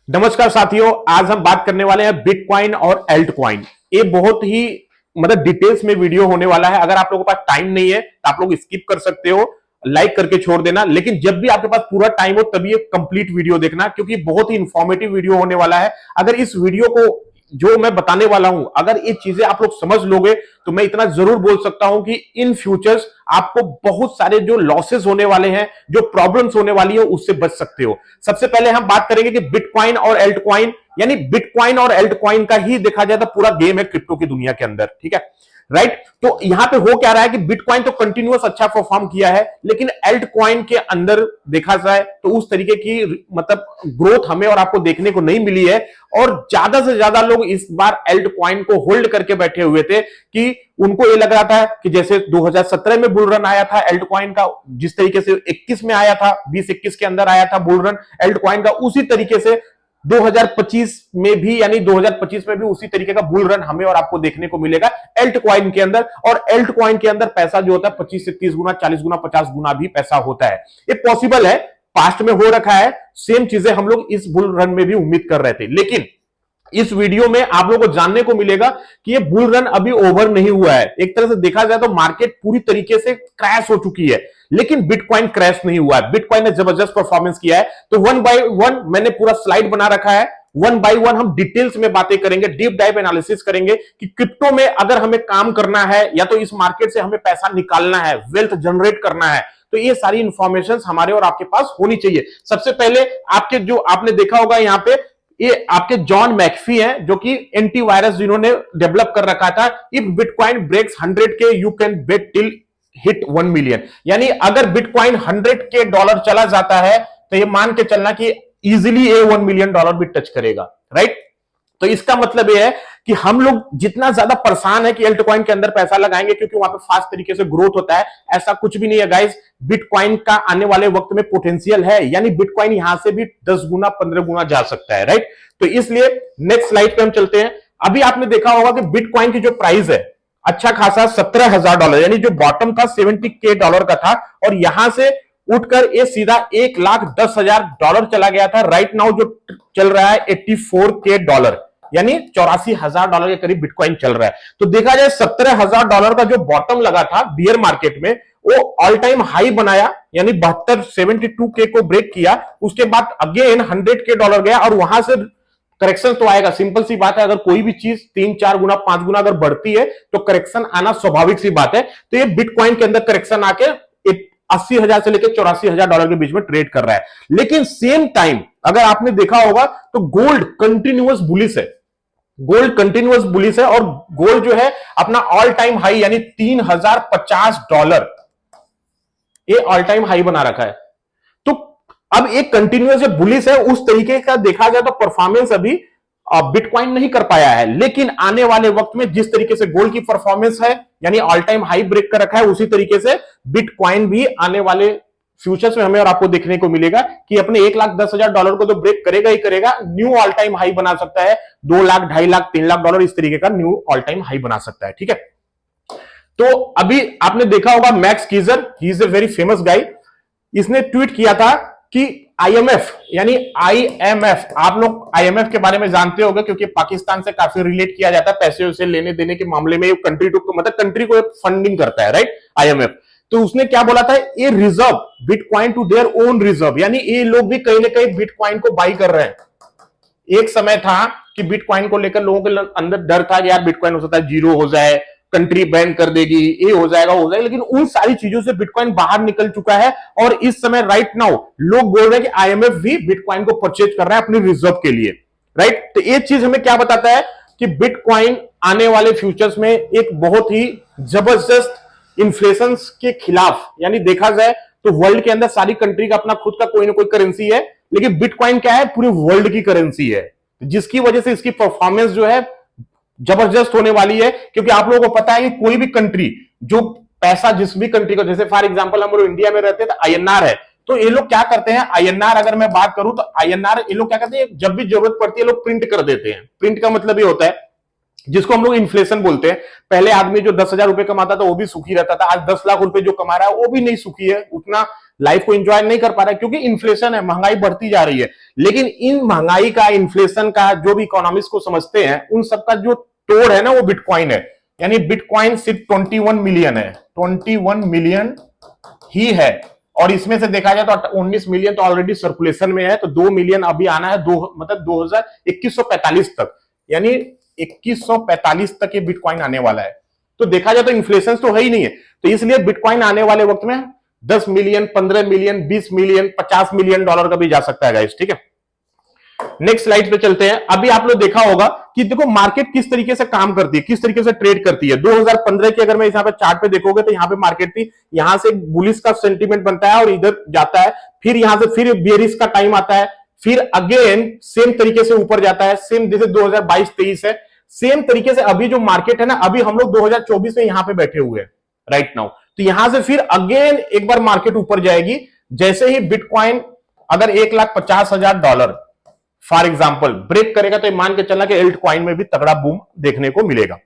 नमस्कार साथियों, आज हम बात करने वाले हैं बिटकॉइन और एल्ट कॉइन। ये बहुत ही मतलब डिटेल्स में वीडियो होने वाला है। अगर आप लोगों के पास टाइम नहीं है तो आप लोग स्किप कर सकते हो, लाइक करके छोड़ देना। लेकिन जब भी आपके पास पूरा टाइम हो तभी ये कंप्लीट वीडियो देखना, क्योंकि बहुत ही इंफॉर्मेटिव वीडियो होने वाला है। अगर इस वीडियो को जो मैं बताने वाला हूं, अगर ये चीजें आप लोग समझ लोगे तो मैं इतना जरूर बोल सकता हूं कि इन फ्यूचर्स आपको बहुत सारे जो लॉसेस होने वाले हैं, जो प्रॉब्लम्स होने वाली है, उससे बच सकते हो। सबसे पहले हम बात करेंगे कि बिटकॉइन और एल्ट कॉइन, यानी बिटकॉइन और एल्ट कॉइन का ही देखा जाए तो पूरा गेम है क्रिप्टो की दुनिया के अंदर, ठीक है, राइट। तो यहां पे हो क्या रहा है कि बिटकॉइन तो कंटिन्यूअस अच्छा परफॉर्म किया है, लेकिन एल्ट कॉइन के अंदर देखा जाए तो उस तरीके की मतलब ग्रोथ हमें और आपको देखने को नहीं मिली है। और ज्यादा से ज्यादा लोग इस बार एल्ट कॉइन को होल्ड करके बैठे हुए थे कि उनको ये लग रहा था कि जैसे 2017 में बुल रन आया था एल्ट कॉइन का, जिस तरीके से 21 में आया था, 20-21 के अंदर आया था बुल रन एल्ट कॉइन का, उसी तरीके से 2025 में भी, यानी 2025 में भी उसी तरीके का बुल रन हमें और आपको देखने को मिलेगा एल्ट कॉइन के अंदर। और एल्ट कॉइन के अंदर पैसा जो होता है 25 से 30 गुना, 40 गुना, 50 गुना भी पैसा होता है। ये पॉसिबल है, पास्ट में हो रखा है। सेम चीजें हम लोग इस बुल रन में भी उम्मीद कर रहे थे। लेकिन इस वीडियो में आप लोगों को जानने को मिलेगा कि ये बुल रन अभी ओवर नहीं हुआ है। एक तरह से देखा जाए तो मार्केट पूरी तरीके से क्रैश हो चुकी है, लेकिन बिटकॉइन क्रैश नहीं हुआ है। बिटकॉइन ने जबरदस्त परफॉर्मेंस किया है। तो वन बाय वन मैंने पूरा स्लाइड बना रखा है, वन बाय वन हम डिटेल्स में बातें करेंगे, डीप डाइव एनालिसिस करेंगे कि क्रिप्टो में अगर हमें काम करना है या तो इस मार्केट से हमें पैसा निकालना है, वेल्थ जनरेट करना है, तो ये सारी इंफॉर्मेशन हमारे और आपके पास होनी चाहिए। सबसे पहले आपके जो आपने देखा होगा यहां पे, ये आपके जॉन मैकफी हैं, जो कि एंटीवायरस जिन्होंने डेवलप कर रखा था। If bitcoin breaks 100K you can bet till hit 1 million, यानी अगर बिटकॉइन 100K डॉलर चला जाता है तो ये मान के चलना कि इजीली ये 1 मिलियन डॉलर भी टच करेगा, राइट। तो इसका मतलब यह है कि हम लोग जितना ज्यादा परेशान है कि एल्ट कॉइन के अंदर पैसा लगाएंगे क्योंकि वहां पे फास्ट तरीके से ग्रोथ होता है, ऐसा कुछ भी नहीं है गाइस। बिटकॉइन का आने वाले वक्त में पोटेंशियल है, यानी बिटकॉइन यहां से भी 10 गुना 15 गुना जा सकता है, राइट। तो इसलिए नेक्स्ट स्लाइड पे हम चलते हैं। अभी आपने देखा होगा कि बिटकॉइन की जो प्राइस है अच्छा खासा $17,000, यानी जो बॉटम था $70K का था, और यहां से उठकर ये सीधा $1,10,000 चला गया था। राइट नाउ जो चल रहा है $84K, यानी $84,000 के करीब बिटकॉइन चल रहा है। तो देखा जाए $17,000 का जो बॉटम लगा था बियर मार्केट में, वो ऑल टाइम हाई बनाया, यानी 72 को ब्रेक किया। उसके बाद अगेन $100K गया, और वहां से करेक्शन तो आएगा, सिंपल सी बात है। अगर कोई भी चीज 3-4 गुना 5 गुना अगर बढ़ती है तो करेक्शन आना स्वाभाविक सी बात है। तो ये बिटकॉइन के अंदर करेक्शन आके 80,000 से लेकर $84,000 के बीच में ट्रेड कर रहा है। लेकिन सेम टाइम अगर आपने देखा होगा तो गोल्ड कंटिन्यूअस बुलिश है, गोल्ड कंटिन्यूअस बुलिश है, और गोल्ड जो है अपना ऑल टाइम हाई यानी $3,050 ये ऑल टाइम हाई बना रखा है। तो अब एक कंटिन्यूअस जो बुलिश है, उस तरीके का देखा जाए तो परफॉर्मेंस अभी बिटकॉइन नहीं कर पाया है। लेकिन आने वाले वक्त में जिस तरीके से गोल्ड की परफॉर्मेंस है, यानी ऑल टाइम हाई ब्रेक कर रखा है, उसी तरीके से बिटकॉइन भी आने वाले फ्यूचर्स में हमें और आपको देखने को मिलेगा कि अपने $1,10,000 को तो ब्रेक करेगा ही करेगा, न्यू ऑल टाइम हाई बना सकता है। 2 लाख, 2.5 लाख, $3 लाख इस तरीके का न्यू ऑल टाइम हाई बना सकता है, ठीक है। तो अभी आपने देखा होगा Max Keiser, he is a very famous guy, इसने ट्वीट किया था कि आईएमएफ, यानी आईएमएफ, आप लोग आईएमएफ के बारे में जानते होंगे क्योंकि पाकिस्तान से काफी रिलेट किया जाता है पैसे उसे लेने देने के मामले में। कंट्री टू मतलब कंट्री को फंडिंग करता है, राइट, आईएमएफ। तो उसने क्या बोला था, ये reserve bitcoin to their own reserve, यानी ये लोग भी कहीं ना कहीं बिटकॉइन को बाई कर रहे हैं। एक समय था कि बिटकॉइन को लेकर लोगों के अंदर डर था कि यार बिटकॉइन हो सकता है जीरो हो जाए, कंट्री बैन कर देगी, ये हो जाएगा हो जाएगा, लेकिन उन सारी चीजों से बिटकॉइन बाहर निकल चुका है। और इस समय राइट नाउ लोग बोल रहे हैं कि आईएमएफ भी बिटकॉइन को परचेज कर रहा है अपनी रिजर्व के लिए, राइट। तो ये चीज हमें क्या बताता है कि बिटकॉइन आने वाले फ्यूचर्स में एक बहुत ही जबरदस्त इन्फ्लेशन के खिलाफ, यानी देखा जाए तो वर्ल्ड के अंदर सारी कंट्री का अपना खुद का कोई ना कोई करेंसी है, लेकिन बिटकॉइन क्या है, पूरे वर्ल्ड की करेंसी है, जिसकी वजह से इसकी परफॉर्मेंस जो है जबरदस्त होने वाली है। क्योंकि आप लोगों को पता है कि कोई भी कंट्री जो पैसा जिस भी कंट्री को, जैसे फॉर एग्जांपल हम लोग इंडिया में रहते हैं तो आईएनआर है, तो ये लोग क्या करते हैं, आईएनआर अगर मैं बात करूं तो आईएनआर ये लोग क्या करते हैं, जब भी जरूरत पड़ती है लोग प्रिंट कर देते हैं। प्रिंट का मतलब ये होता है जिसको हम लोग इन्फ्लेशन बोलते हैं। पहले आदमी जो 10,000 रुपए कमाता था वो भी सुखी रहता था, आज 10 लाख रुपए जो कमा रहा है वो भी नहीं सुखी है, उतना लाइफ को एंजॉय नहीं कर पा रहा है, क्योंकि इन्फ्लेशन है, महंगाई बढ़ती जा रही है। लेकिन इन महंगाई का, इन्फ्लेशन का, जो भी इकोनॉमिक्स को समझते हैं, उन सबका जो तोड़ है ना, वो बिटकॉइन है। यानी बिटकॉइन सिर्फ 21 मिलियन है, 21 मिलियन ही है। और इसमें से देखा जाए तो 19 मिलियन तो ऑलरेडी सर्कुलेशन में है, तो 2 मिलियन अभी आना है, मतलब 2145 तक, यानी 2145 तक ये बिटकॉइन आने वाला है। तो देखा जाए तो इन्फ्लेशन तो है ही नहीं है, तो इसलिए बिटकॉइन आने वाले वक्त में 10 million, 15 million, 20 million, 50 million dollar का भी जा सकता है गाइस, ठीक है। नेक्स्ट स्लाइड पे चलते हैं। अभी आप लोग देखा होगा कि देखो मार्केट किस तरीके से काम करती है, किस तरीके से ट्रेड करती है। 2015 की अगर मैं यहाँ पे चार्ट पे देखोगे तो यहाँ पे मार्केट थी, यहां से बुलिश का सेंटीमेंट बनता है और इधर जाता है, फिर यहां से फिर बेरिश का टाइम आता है, फिर अगेन सेम तरीके से ऊपर जाता है, सेम जैसे 2022-23 है, सेम तरीके से अभी जो मार्केट है ना, अभी हम लोग 2024 में यहां पे बैठे हुए हैं राइट नाउ। तो यहां से फिर अगेन एक बार मार्केट ऊपर जाएगी, जैसे ही बिटकॉइन अगर $1,50,000 फॉर एग्जाम्पल ब्रेक करेगा, तो मान के चलना कि एल्ट कॉइन में भी तगड़ा बूम देखने को मिलेगा।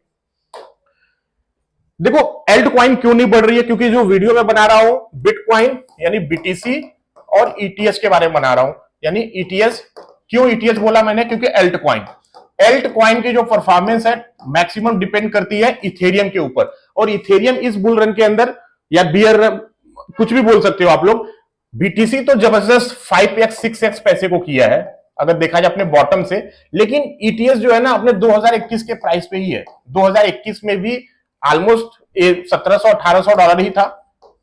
देखो एल्ट कॉइन क्यों नहीं बढ़ रही है, क्योंकि जो वीडियो में बना रहा हूं बिटकॉइन यानी बीटीसी और ईटीएस के बारे में बना रहा हूं, यानी ईटीएस। क्यों ईटीएस बोला मैंने, क्योंकि एल्ट कॉइन की जो परफॉर्मेंस है मैक्सिमम डिपेंड करती है इथेरियम के ऊपर, और इथेरियम इस बुल रन के अंदर या बियर कुछ भी बोल सकते हो आप लोग, बीटीसी तो जबरदस्त 5x 6x पैसे को किया है अगर देखा जाए अपने बॉटम से, लेकिन ईटीएस जो है ना अपने 2021 के प्राइस पे ही है। 2021 में भी ऑलमोस्ट $1700-1800 ही था,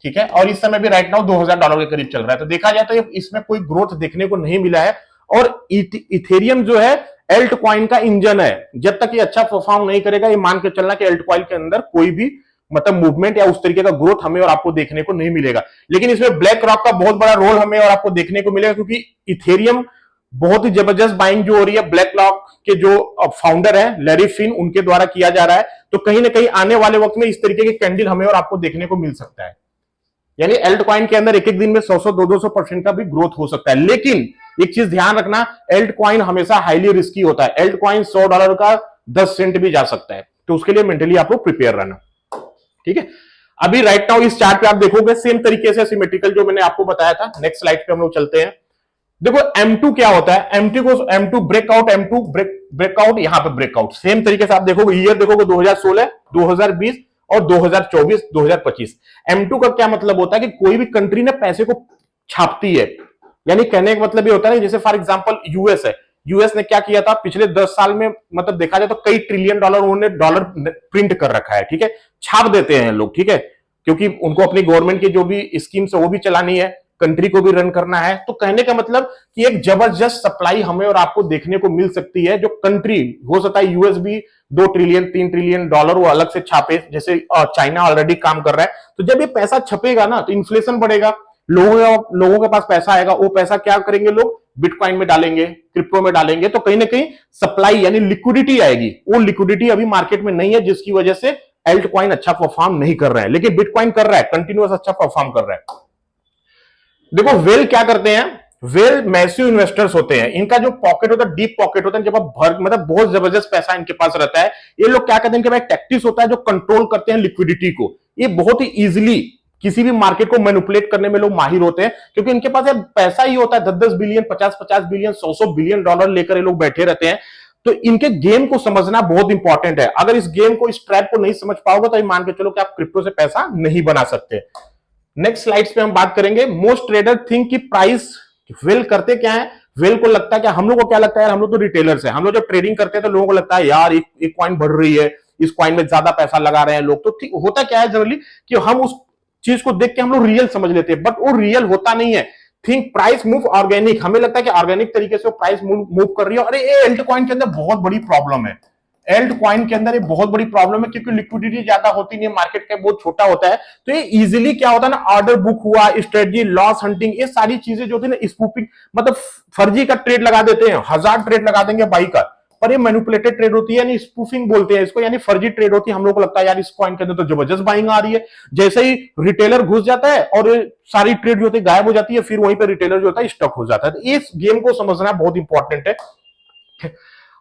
ठीक है, और इस समय भी राइट नाउ $2000 के करीब चल रहा है। तो देखा जाए तो इसमें कोई ग्रोथ देखने को नहीं मिला है, और इथेरियम जो है एल्ट कॉइन का इंजन है। जब तक ये अच्छा परफॉर्म नहीं करेगा, ये मान के चलना कि एल्ट कॉइन के अंदर कोई भी मतलब मूवमेंट या उस तरीके का ग्रोथ हमें और आपको देखने को नहीं मिलेगा। लेकिन इसमें ब्लैक रॉक का बहुत बड़ा रोल हमें और आपको देखने को मिलेगा, क्योंकि इथेरियम बहुत ही जबरदस्त बाइंग जो हो रही है ब्लैक रॉक के जो फाउंडर है लैरी फिन, उनके द्वारा किया जा रहा है। तो कहीं ना कहीं आने वाले वक्त में इस तरीके के कैंडल हमें और आपको देखने को मिल सकता है, यानी एल्ट कॉइन के अंदर एक एक दिन में 100 200% का भी ग्रोथ हो सकता है। लेकिन एक चीज ध्यान रखना, एल्ट कॉइन हमेशा हाईली रिस्की होता है। एल्ट कॉइन $100 का 10 सेंट भी जा सकता है, तो उसके लिए मेंटली आपको प्रिपेयर रहना, ठीक है। अभी राइट नाउ इस चार्ट पे आप देखोगे सेम तरीके से सिमेट्रिकल जो मैंने आपको बताया था। नेक्स्ट स्लाइड पे हम लोग चलते हैं। देखो M2 क्या होता है, M2 ब्रेकआउट, M2 ब्रेकआउट, यहां पे ब्रेकआउट सेम तरीके से आप देखोगे, ईयर देखोगे 2016, 2020 और 2024, 2025। M2 का क्या मतलब होता है कि कोई भी कंट्री ने पैसे को छापती है, यानी कहने का मतलब ये होता है जैसे फॉर एग्जांपल यूएस है, यूएस ने क्या किया था पिछले 10 साल में, मतलब देखा जाए तो कई ट्रिलियन डॉलर उन्होंने डॉलर प्रिंट कर रखा है, ठीक है, छाप देते हैं लोग, ठीक है, क्योंकि उनको अपनी गवर्नमेंट की जो भी स्कीम्स है वो भी चलानी है, कंट्री को भी रन करना है। तो कहने का मतलब कि एक जबरदस्त सप्लाई हमें और आपको देखने को मिल सकती है, जो कंट्री हो सकता है यूएस भी 2 ट्रिलियन 3 ट्रिलियन डॉलर वो अलग से छापे, जैसे चाइना ऑलरेडी काम कर रहा है। तो जब ये पैसा छपेगा ना तो इन्फ्लेशन बढ़ेगा, लोगों के पास पैसा आएगा, वो पैसा क्या करेंगे लोग, बिटकॉइन में डालेंगे, क्रिप्टो में डालेंगे, तो कहीं ना कहीं सप्लाई यानी लिक्विडिटी आएगी। वो लिक्विडिटी अभी मार्केट में नहीं है, जिसकी वजह से एल्ट कॉइन अच्छा परफॉर्म नहीं कर रहा है, लेकिन बिटकॉइन कर रहा है, कंटिन्यूअस अच्छा परफॉर्म कर रहा है। देखो वेल क्या करते हैं, वेल मैसिव इन्वेस्टर्स होते हैं, इनका जो पॉकेट होता है डीप पॉकेट होता है, जब आप मतलब बहुत जबरदस्त पैसा इनके पास रहता है। ये लोग क्या करते हैं, इनके पास टैक्टिक्स होता है जो कंट्रोल करते हैं लिक्विडिटी को। ये बहुत ही इजीली किसी भी मार्केट को मैनिपुलेट करने में लोग माहिर होते हैं, क्योंकि इनके पास पैसा ही होता है 10-10 बिलियन, 50-50 बिलियन, 100-100 बिलियन डॉलर लेकर ये लोग बैठे रहते हैं। तो इनके गेम को समझना बहुत इंपॉर्टेंट है। अगर इस गेम को, इस ट्रैप को नहीं समझ पाओगे तो मान के चलो कि आप क्रिप्टो से पैसा नहीं बना सकते। नेक्स्ट स्लाइड्स पे हम बात करेंगे, मोस्ट ट्रेडर थिंक कि प्राइस वेल करते क्या है, वेल को लगता है क्या, हम लोग को क्या लगता है, हम लोग तो रिटेलर्स हैं, हम लोग जब ट्रेडिंग करते हैं तो लोगों को लगता है यार एक कॉइन बढ़ रही है, इस कॉइन में ज्यादा पैसा लगा रहे हैं लोग। तो ठीक होता क्या है जनरली कि हम उस चीज को देख के हम लोग रियल समझ लेते हैं, बट वो रियल होता नहीं है। थिंक प्राइस मूव ऑर्गेनिक, हमें लगता है कि ऑर्गेनिक तरीके से प्राइस मूव कर रही है। अरे ये एल्ट कॉइन के अंदर बहुत बड़ी प्रॉब्लम है, एल्ट कॉइन के अंदर ये बहुत बड़ी प्रॉब्लम है, क्योंकि लिक्विडिटी ज्यादा होती नहीं है, मार्केट कैप बहुत छोटा होता है। तो ये इजीली क्या होता है ना, ऑर्डर बुक हुआ, स्ट्रेटजी, लॉस हंटिंग, ये सारी चीजें जो होती है ना, स्पूपिंग, मतलब फर्जी का ट्रेड लगा देते हैं, 1000 ट्रेड लगा देंगे बाई का, पर ये मैनिपुलेटेड ट्रेड होती है, यानी स्पूफिंग बोलते हैं इसको, यानी फर्जी ट्रेड होती है। हम लोग को लगता है यार इस कॉइन के अंदर तो जबरदस्त बाइंग आ रही है, जैसे ही रिटेलर घुस जाता है और सारी ट्रेड जो होती है गायब हो जाती है, फिर वहीं पर रिटेलर जो होता है स्टक हो जाता है। तो इस गेम को समझना बहुत इंपॉर्टेंट है।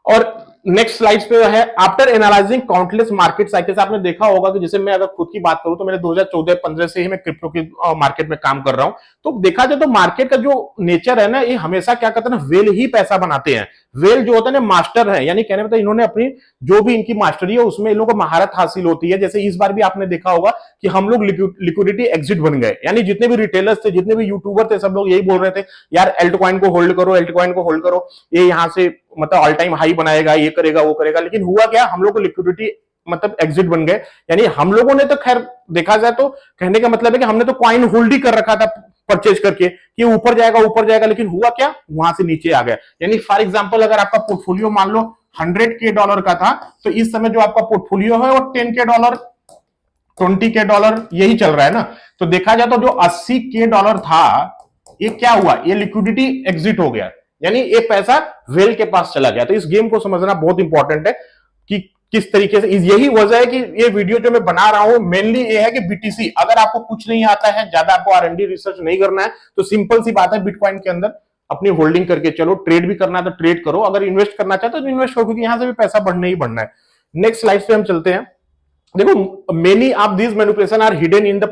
और नेक्स्ट स्लाइड पे है after analysing countless market cycles. आपने देखा होगा कि जैसे मैं अगर खुद की बात करूं तो मैंने 2014-15 से ही मैं क्रिप्टो की मार्केट में काम कर रहा हूं। तो देखा जाए तो मार्केट का जो नेचर है ना, ये हमेशा क्या करते हैं ना, वेल ही पैसा बनाते हैं। वेल जो होता है ना, मास्टर है, यानी कहने मतलब इन्होंने अपनी जो भी इनकी मास्टरी है उसमें इन लोगों को महारत हासिल होती है। जैसे इस बार भी आपने देखा होगा कि हम लोग लिक्विडिटी एग्जिट बन गए, यानी जितने भी रिटेलर्स थे, जितने भी यूट्यूबर थे, सब लोग यही बोल रहे थे यार एल्ट कॉइन को होल्ड करो, एल्ट कॉइन को होल्ड करो, ये यहां से मतलब ऑल टाइम हाई बनाएगा, ये करेगा वो करेगा। लेकिन हुआ क्या, हम लोग को लिक्विडिटी मतलब एग्जिट बन गए। यानी हम लोगों ने तो खैर देखा जाए तो कहने का मतलब है कि हमने तो कॉइन होल्ड ही कर रखा था परचेज करके कि ऊपर जाएगा ऊपर जाएगा, लेकिन हुआ क्या, वहां से नीचे आ गया। यानी फॉर एग्जांपल अगर आपका पोर्टफोलियो मान लो $100K का था, तो इस समय जो आपका पोर्टफोलियो है वो $10K, $20K यही चल रहा है ना। तो देखा जाए तो जो $80K था, ये क्या हुआ, ये लिक्विडिटी एग्जिट हो गया, यानी ये पैसा वेल के पास चला गया। तो इस गेम को समझना बहुत इंपॉर्टेंट है कि किस तरीके से, यही वजह है कि ये वीडियो जो मैं बना रहा हूं मेनली ये है कि बीटीसी, अगर आपको कुछ नहीं आता है, ज्यादा आपको आर&डी रिसर्च नहीं करना है, तो सिंपल सी बात है, बिटकॉइन के अंदर अपनी होल्डिंग करके चलो। ट्रेड भी करना है तो ट्रेड करो, अगर इन्वेस्ट करना चाहते हो तो इन्वेस्ट करो, क्योंकि यहां से भी पैसा बढ़ना ही बढ़ना है। नेक्स्ट स्लाइड पे हम चलते हैं। देखो many of these manipulation are hidden in the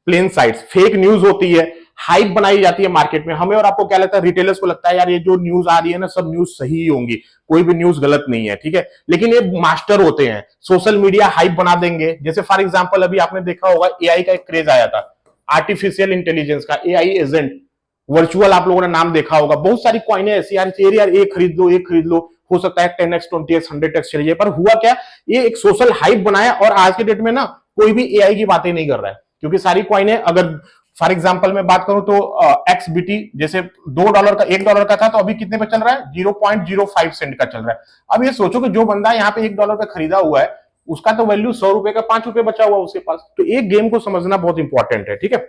plain sides. Fake news होती है, हाइप बनाई जाती है मार्केट में। हमें और आपको क्या लगता है, रिटेलर्स को लगता है यार ये जो न्यूज आ रही है ना, सब न्यूज सही ही होंगी, कोई भी न्यूज गलत नहीं है, ठीक है। लेकिन ये मास्टर होते हैं, सोशल मीडिया हाइप बना देंगे। जैसे फॉर एग्जांपल अभी आपने देखा होगा एआई का एक क्रेज आया था, आर्टिफिशियल इंटेलिजेंस का, एआई एजेंट वर्चुअल, आप लोगों ने नाम देखा होगा। बहुत सारी कॉइने ऐसी यार ये खरीद लो, ये खरीद लो, हो सकता है 10x 20x 100x चली जाए। पर हुआ क्या, ये एक सोशल हाइप बनाया, और आज के डेट में ना कोई भी एआई की बातें नहीं कर रहा है, क्योंकि सारी कॉइने, अगर फॉर एग्जांपल मैं बात करूं तो XBT जैसे $2 का, $1 का था, तो अभी कितने पे चल रहा है, 0.05 सेंट का चल रहा है। अब ये सोचो कि जो बंदा यहाँ पे $1 का खरीदा हुआ है, उसका तो वैल्यू ₹100 का ₹5 बचा हुआ उसके पास। तो एक गेम को समझना बहुत इंपॉर्टेंट है, ठीक है।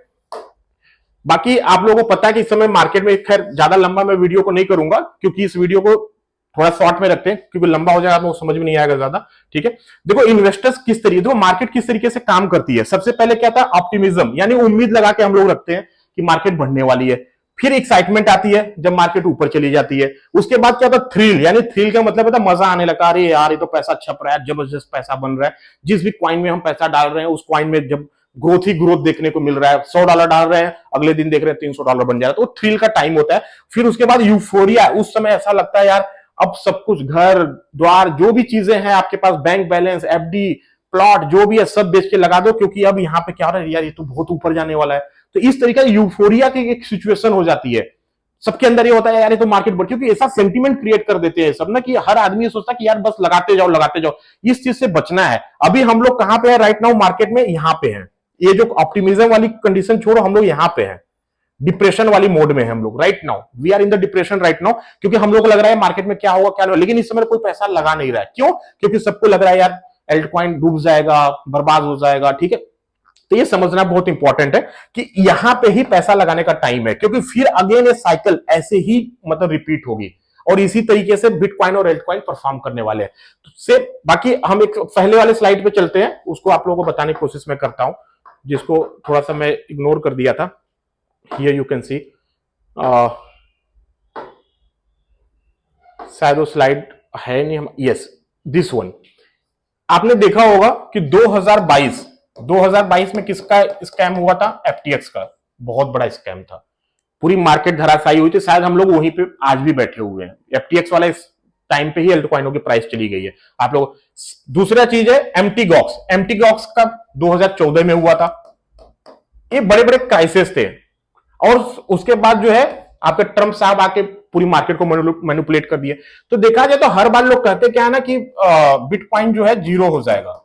बाकी आप लोगों को पता है कि इस समय मार्केट में, खैर ज्यादा लंबा मैं वीडियो को नहीं करूंगा, क्योंकि इस वीडियो को थोड़ा शॉर्ट में रखते हैं, क्योंकि लंबा हो जाएगा तो समझ में नहीं आएगा ज्यादा, ठीक है। देखो इन्वेस्टर्स किस तरीके, देखो मार्केट किस तरीके से काम करती है। सबसे पहले क्या था, ऑप्टिमिज्म, यानी उम्मीद लगा के हम लोग रखते हैं कि मार्केट बढ़ने वाली है। फिर एक्साइटमेंट आती है जब मार्केट ऊपर चली जाती है। उसके बाद क्या होता है, थ्रिल, यानी थ्रिल का मतलब होता है मजा आने लगा, अरे यार ये तो पैसा छप रहा है, जबरदस्त पैसा बन रहा है। जिस भी कॉइन में हम पैसा डाल रहे हैं, उस कॉइन में जब ग्रोथ ही ग्रोथ देखने को मिल रहा है, $100 डाल रहे हैं, अगले दिन देख रहे हैं $300 बन जा रहा है, तो थ्रिल का टाइम होता है। फिर उसके बाद यूफोरिया, उस समय ऐसा लगता है यार अब सब कुछ, घर द्वार जो भी चीजें हैं आपके पास, बैंक बैलेंस, एफडी, प्लॉट जो भी है सब बेच के लगा दो, क्योंकि अब यहाँ पे क्या हो रहा है यार, ये तो बहुत ऊपर जाने वाला है। तो इस तरीके से यूफोरिया की एक सिचुएशन हो जाती है, सबके अंदर ये होता है यार ये तो मार्केट बढ़, क्योंकि ऐसा सेंटीमेंट क्रिएट कर देते हैं सब ना, कि हर आदमी सोचता है कि यार बस लगाते जाओ लगाते जाओ। इस चीज से बचना है। अभी हम लोग कहां पे है राइट नाउ मार्केट में, यहां पे है। ये जो ऑप्टिमिज्म वाली कंडीशन छोड़ो, हम लोग यहां पे हैं, डिप्रेशन वाली मोड में हम लोग right now, we are in the depression right now, क्योंकि हम लोग को लग रहा है मार्केट में क्या होगा क्या नहीं, लेकिन इस समय कोई पैसा लगा नहीं रहा है। क्यों, क्योंकि सबको लग रहा है यार एल्ट कॉइन डूब जाएगा, बर्बाद हो जाएगा, ठीक है। तो ये समझना बहुत इंपॉर्टेंट है कि यहां पे ही पैसा लगाने का टाइम है, क्योंकि फिर अगेन ये साइकिल ऐसे ही मतलब रिपीट होगी, और इसी तरीके से बिटकॉइन और एल्टकॉइन परफॉर्म करने वाले हैं। तो से बाकी हम एक पहले वाले स्लाइड पे चलते हैं, उसको आप लोगों को बताने की कोशिश मैं करता हूं, जिसको थोड़ा सा मैं इग्नोर कर दिया था। हियर यू कैन सी, शायद वो स्लाइड है नहीं, हम यस दिस वन। आपने देखा होगा कि 2022 में किसका स्कैम हुआ था, एफटीएक्स का, बहुत बड़ा स्कैम था, पूरी मार्केट धराशायी हुई थी। शायद हम लोग वहीं पे आज भी बैठे हुए हैं, एफटीएक्स वाले टाइम पे ही अल्टकॉइनों की प्राइस चली गई है आप लोग। दूसरा चीज है एम्प्टी गॉक्स का 2014 में हुआ था। ये बड़े बड़े क्राइसिस थे, और उसके बाद जो है आपके ट्रम्प साहब आके पूरी मार्केट को मैनिपुलेट कर दिए। तो देखा जाए तो हर बार लोग कहते क्या है ना कि बिटकॉइन जो है जीरो हो जाएगा,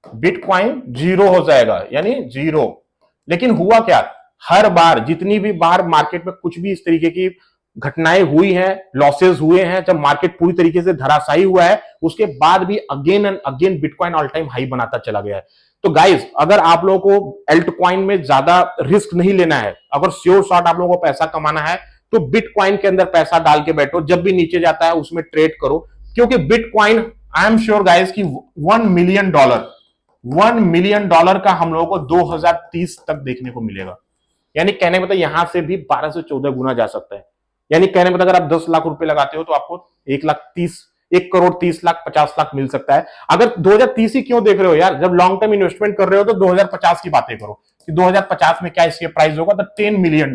बिटकॉइन जीरो हो जाएगा, यानी जीरो। लेकिन हुआ क्या, हर बार जितनी भी बार मार्केट में कुछ भी इस तरीके की घटनाएं हुई हैं, लॉसेस हुए हैं, जब मार्केट पूरी तरीके से धराशायी हुआ है, उसके बाद भी again and again bitcoin all time high बनाता चला गया है। तो गाइस अगर आप लोगों को एल्टकॉइन में ज्यादा रिस्क नहीं लेना है, अगर श्योर शॉट आप लोगों को पैसा कमाना है, तो बिटकॉइन के अंदर पैसा डाल के बैठो, जब भी नीचे जाता है उसमें ट्रेड करो, क्योंकि bitcoin I am sure guys की $1 मिलियन का हम लोगों को 2030 तक देखने को मिलेगा। यानी कहने मतलब यहां से भी 12 से 14 गुना जा सकता है। यानी कहने मतलब अगर आप 10 लाख रुपए लगाते हो तो आपको 1,30,000 1 करोड़ 30 लाख 50 लाख मिल सकता है। अगर 2030 ही क्यों देख रहे हो यार, जब लॉन्ग टर्म इन्वेस्टमेंट कर रहे हो तो 2050 की बातें करो कि 2050 में क्या इसके प्राइस होगा, तो $10 मिलियन,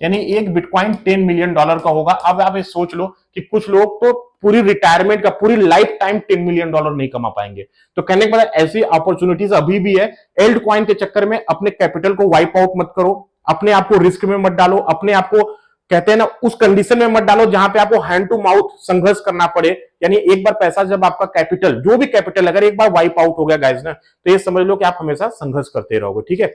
यानी एक बिटकॉइन $10 मिलियन का होगा। अब आप ये सोच लो कि कुछ लोग तो पूरी रिटायरमेंट का, पूरी लाइफ टाइम $10 मिलियन नहीं कमा पाएंगे। तो कहने के बाद ऐसी अपॉर्चुनिटीज अभी भी है। एल्ट कॉइन के चक्कर में अपने कैपिटल को वाइप आउट मत करो, अपने आप को रिस्क में मत डालो, अपने आप को कहते हैं ना उस कंडीशन में मत डालो जहां पे आपको हैंड टू माउथ संघर्ष करना पड़े। यानी एक बार पैसा, जब आपका कैपिटल, जो भी कैपिटल अगर एक बार वाइप आउट हो गया गाइस ना, तो ये समझ लो कि आप हमेशा संघर्ष करते रहोगे, ठीक है।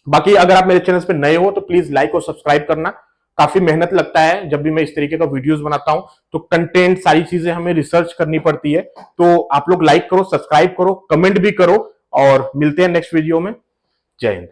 बाकी अगर आप मेरे चैनल पे नए हो तो प्लीज लाइक और सब्सक्राइब करना। काफी मेहनत लगता है जब भी मैं इस तरीके का वीडियोस बनाता हूं, तो कंटेंट सारी चीजें हमें रिसर्च करनी पड़ती है। तो आप लोग लाइक करो, सब्सक्राइब करो, कमेंट भी करो, और मिलते हैं नेक्स्ट वीडियो में। जय हिंद।